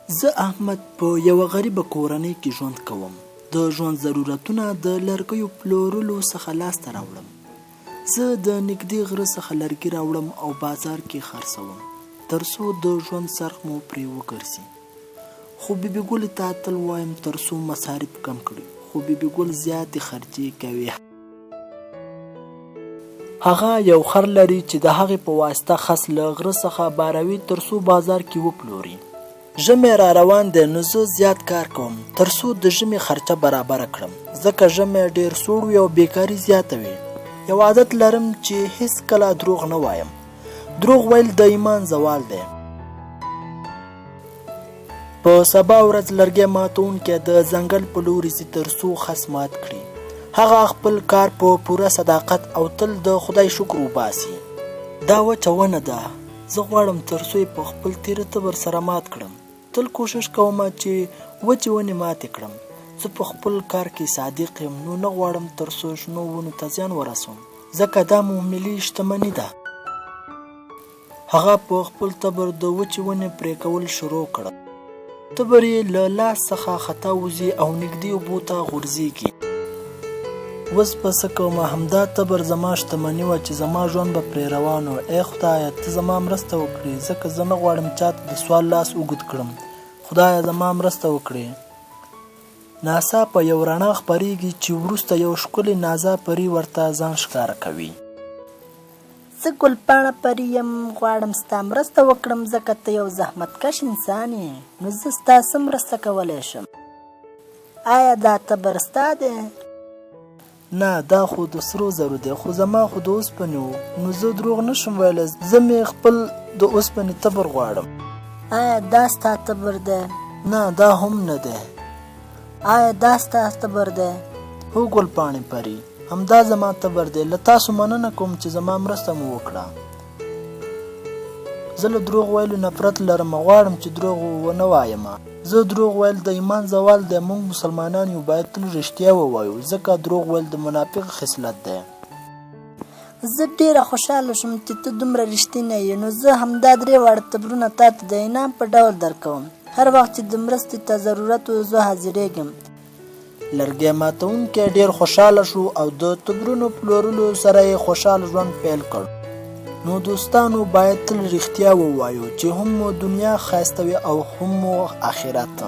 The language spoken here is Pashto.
زه احمد په یوه غریبه کورنۍ کې ژوند کوم. د ژوند ضرورتونه د لرګیو پلورلو څخه لاسته راوړم. زه د نږدې غره څخه لرګي راوړم او بازار کې خرڅوم تر څو د ژوند څرخ مو پرې وګرځي. خو بیبي ګلې ته تل وایم تر څو مصارف کم کړي، خو بیبي ګل زیاتې خرچې کوي. هغه یو خر لري چې د هغې په واسطه خس له غره څخه باروي تر څو بازار کې وپلوري. ژمی را روان دی نو زه زیات کار کوم تر څو د ژمي خرچه برابره کړم، ځکه ژمی ډېر سوړ وي او بیکاري زیاته وي. یو عادت لرم چې هیڅ کله دروغ نه وایم. دروغ ویل د ایمان زوال دی. په سبا ورځ لرګی ماتونکی د ځنګل په لوري ځي تر څو خس مات کړي. هغه خپل کار په پوره صداقت او تل د خدای شکر وباسي. دا وچه ونه ده، زه غواړم تر څو یې په خپل تیره تبر سره مات کړم. تل کوشش کوم چې وچې ونې ماتې کړم. زه په خپل کار کې صادق یم، نو نه غواړم تر څو شنو ونو ته زیان ورسوم، ځکه دا مو ملي شتمني ده. هغه په خپل تبر د وچې ونې پرې کول شروع کړل. تبر یې له لاس څخه خطا وځي او نږدې اوبو ته غورځېږي. اوس به څه کومه، همدا تبر زما شتمني وه چې زما ژوند به پرې روان و. ای خدایه ته زما مرسته وکړې، ځکه زه نه غواړم چاته د سوال لاس اوږد کړم. خدایه زما مرسته وکړې. ناڅاپه یو رڼا خپرېږي چې وروسته یو ښکلی نازا پري ورته ځان ښکاره کوي. زه ګلپاڼه پري یم، غواړم ستا مرسته وکړم ځکه ته یو زحمتکش انسان یې، نو زه ستا څه مرسته کولی شم؟ آیا دا تبر ستا دی؟ نه، دا خو د سرو زرو دی، خو زما خو د اوسپنې و، نو زه دروغ نشم ویلی. زه مې خپل د اوسپنې تبر غواړم. آیا دا ستا تبر دی؟ نه، دا هم نه دی. آیا دا ستا تبر دی؟ هو ګلپاڼې پري، همدا زما تبر دی. له تاسو مننه کوم چې زما مرسته مو وکړه. زه له دروغ ویلو نفرت لرم، غواړم چې دروغ ونه وایم. زه دروغ ویل د ایمان زوال دی. موږ مسلمانان یو، باید تل رښتیا ووایو، ځکه دروغ ویل د منافق خصلت دی. زه ډېره خوشحاله شوم چې ته دومره رښتینی یې، نو زه همدا 3 واړه تبرونه تا ته د انعام په ډول درکوم. هر وخت چې د مرستې ته ضرورت و زه حاضرېږم. لرګی ماتونکی ډېر خوشحاله شو او د تبرونو پلورلو سره یې خوشحاله ژوند پیل کړ. نو دوستانو، باید تل رښتیا ووایو چې هم مو دنیا ښایسته وي او هم مو آخرت.